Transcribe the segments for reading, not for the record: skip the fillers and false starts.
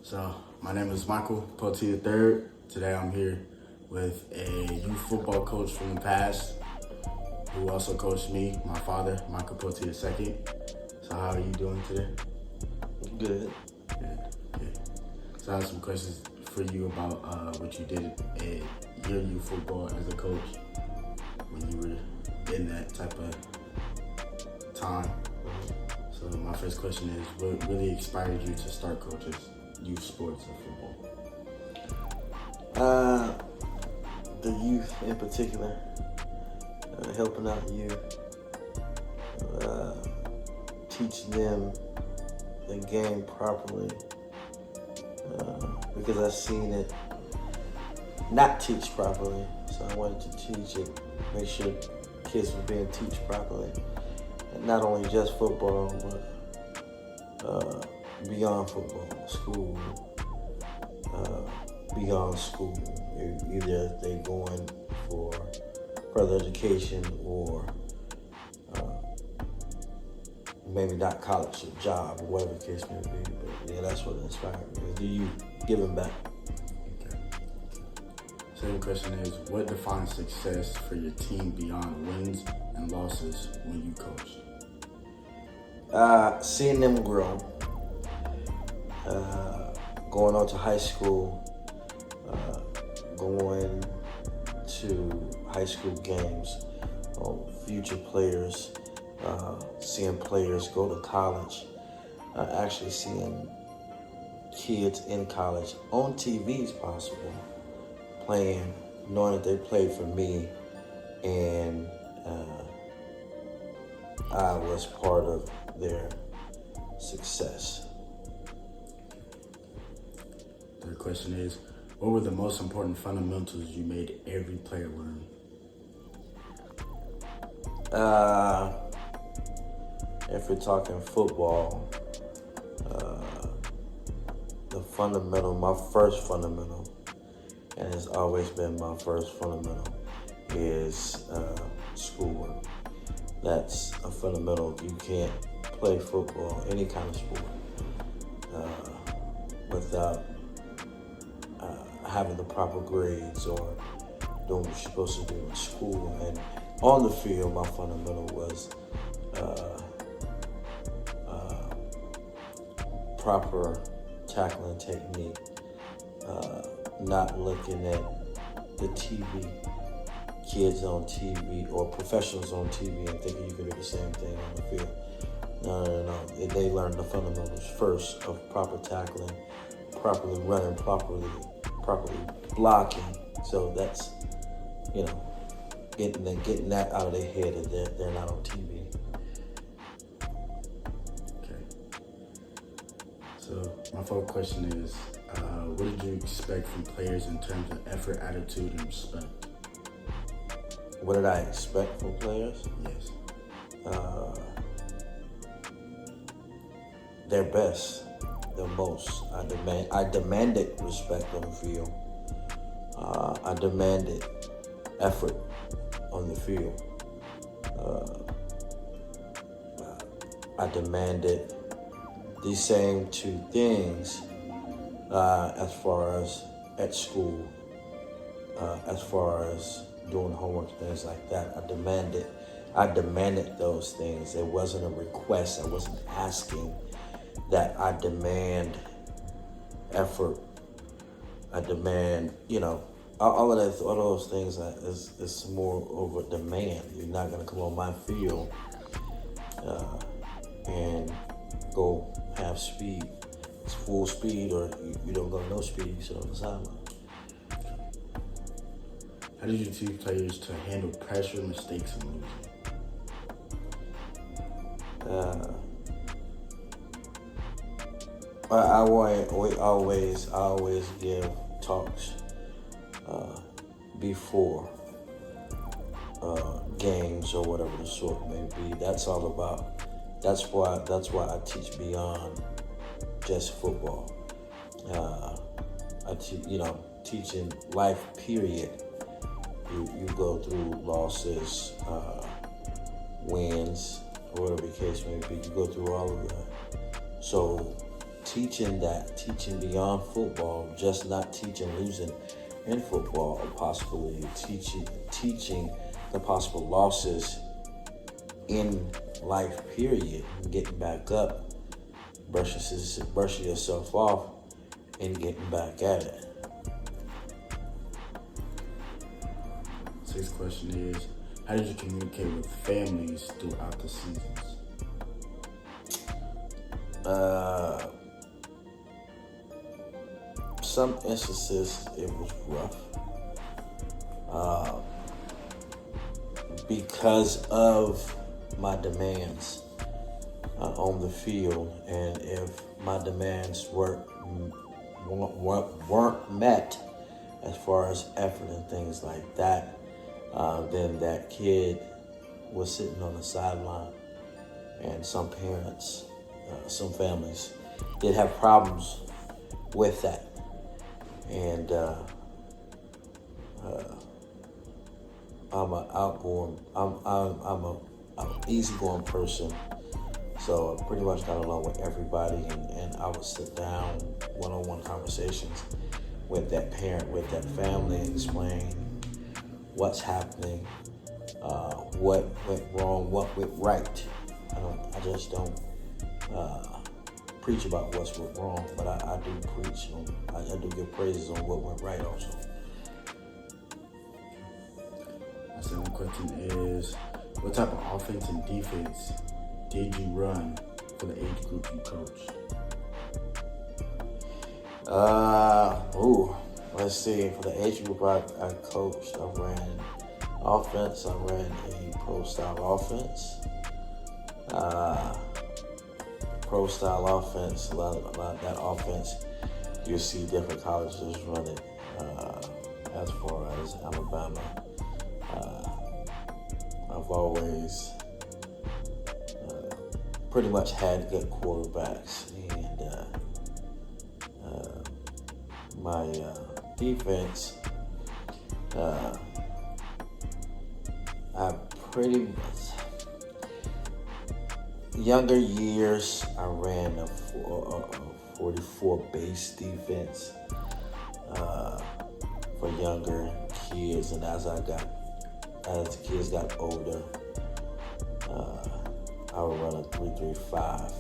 So, my name is Michael Pote III. Today I'm here with a youth football coach from the past who also coached me, my father, Michael Pote II. So, how are you doing today? Good. Good. So, I have some questions for you about what you did at your youth football as a coach when you were in that type of time. So, my first question is, what really inspired you to start coaching youth sports and football? The youth in particular, helping out youth, teaching them the game properly, because I've seen it not teach properly, so I wanted to teach it, make sure kids were being taught properly, and not only just football, but beyond football, school, beyond school. Either they're going for further education or maybe not college, a job, or whatever the case may be. But yeah, that's what inspired me. Do you giving back? Okay. Second question is, what defines success for your team beyond wins and losses when you coach? Seeing them grow, going on to high school, going to high school games, future players, seeing players go to college, actually seeing kids in college on TV is possible, playing, knowing that they played for me, and I was part of their success. Third question is, what were the most important fundamentals you made every player learn? If we're talking football, the fundamental, my first fundamental, and it's always been my first fundamental, is schoolwork. That's a fundamental. You can't play football, any kind of sport, without having the proper grades or doing what you're supposed to do in school. And on the field, my fundamental was proper tackling technique, not looking at the TV, kids on TV or professionals on TV and thinking you can do the same thing on the field. No. They learn the fundamentals first of proper tackling, properly running, properly blocking. So that's, getting that out of their head that they're not on TV. Okay. So my fourth question is, what did you expect from players in terms of effort, attitude, and respect? What did I expect from players? Yes. Their best, the most. I demanded respect on the field. I demanded effort on the field. I demanded these same two things as far as at school, as far as doing homework, things like that. I demanded those things. It wasn't a request. I wasn't asking. That I demand effort. I demand, all of those things is more over demand. You're not gonna come on my field and go half speed. It's full speed, or you don't go no speed. You sit on the sideline. How did you teach players to handle pressure, mistakes, and losing? I always give talks before games or whatever the sort may be. That's all about. That's why I teach beyond just football. Teaching life. Period. You go through losses, wins, or whatever the case may be. You go through all of that. So teaching beyond football, just not teaching losing in football, or possibly teaching the possible losses in life, period, getting back up, brushing yourself off, and getting back at it. Sixth question is, how did you communicate with families throughout the seasons? Some instances it was rough because of my demands on the field, and if my demands weren't met as far as effort and things like that, then that kid was sitting on the sideline, and some parents, some families did have problems with that. And I'm an easygoing person, so I pretty much got along with everybody, and I would sit down one-on-one conversations with that parent, with that family, and explain what's happening, what went wrong, what went right. I just don't preach about what's went wrong, but I do preach I do give praises on what went right also. My second question is, what type of offense and defense did you run for the age group you coached? Let's see. For the age group I coached, I ran offense. I ran a pro style offense. Pro style offense. A lot of that offense, you'll see different colleges run it. As far as Alabama, I've always pretty much had good quarterbacks, and my defense, I pretty much, younger years, I ran a 44 base defense for younger kids, and as the kids got older, I would run a 3-3-5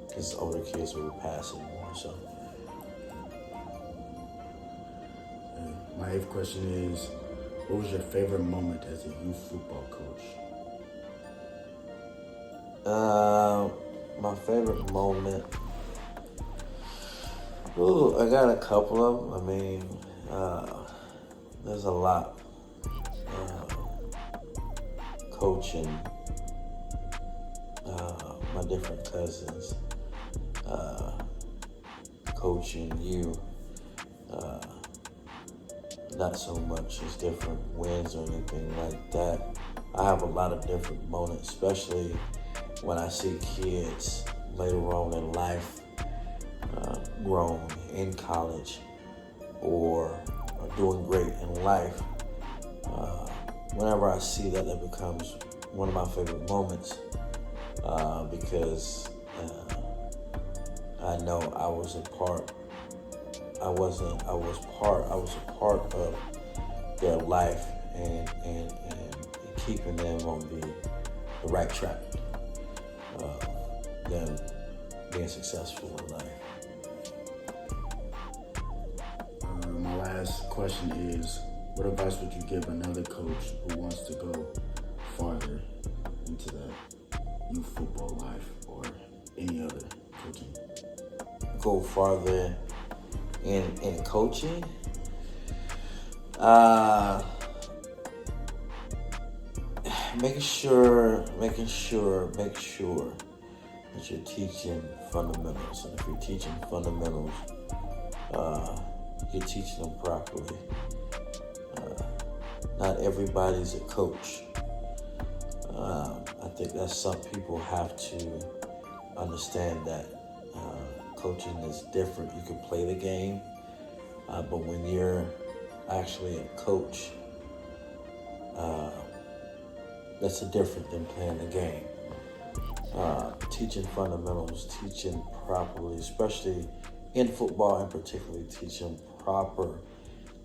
because older kids were passing more. So, my eighth question is, what was your favorite moment as a youth football coach? My favorite moment. I got a couple of them. I mean, there's a lot. Coaching my different cousins, coaching you, not so much as different wins or anything like that. I have a lot of different moments, especially when I see kids later on in life, grown in college or doing great in life. Whenever I see that, that becomes one of my favorite moments because I know I was a part of their life and keeping them on the right track, them being successful in life. My last question is, what advice would you give another coach who wants to go farther into that youth football life or any other coaching? Go farther in coaching? Making sure that you're teaching fundamentals. And if you're teaching fundamentals, you're teaching them properly. Not everybody's a coach. I think that some people have to understand that coaching is different. You can play the game, but when you're actually a coach, that's different than playing the game. teaching fundamentals, teaching properly, especially in football and particularly teaching proper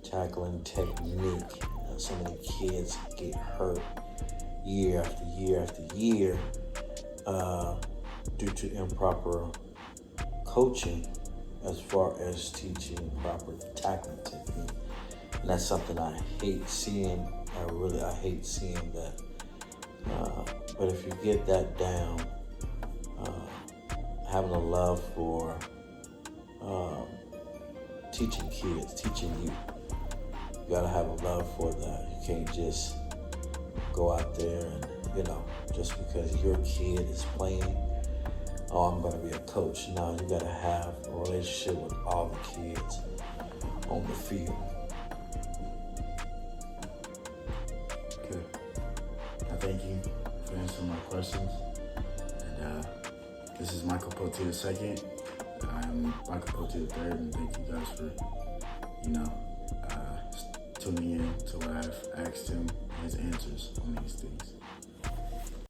tackling technique. So many kids get hurt year after year after year due to improper coaching as far as teaching proper tackling technique. And that's something I hate seeing. I hate seeing that. But if you get that down, having a love for teaching kids, teaching youth, you gotta have a love for that. You can't just go out there and, just because your kid is playing, oh, I'm gonna be a coach. No, you gotta have a relationship with all the kids on the field. Okay. I thank you for answering my questions. And this is Michael Pote II. I'm Michael Pote III, and thank you guys for, tuning in to what I've asked him, his answers on these things.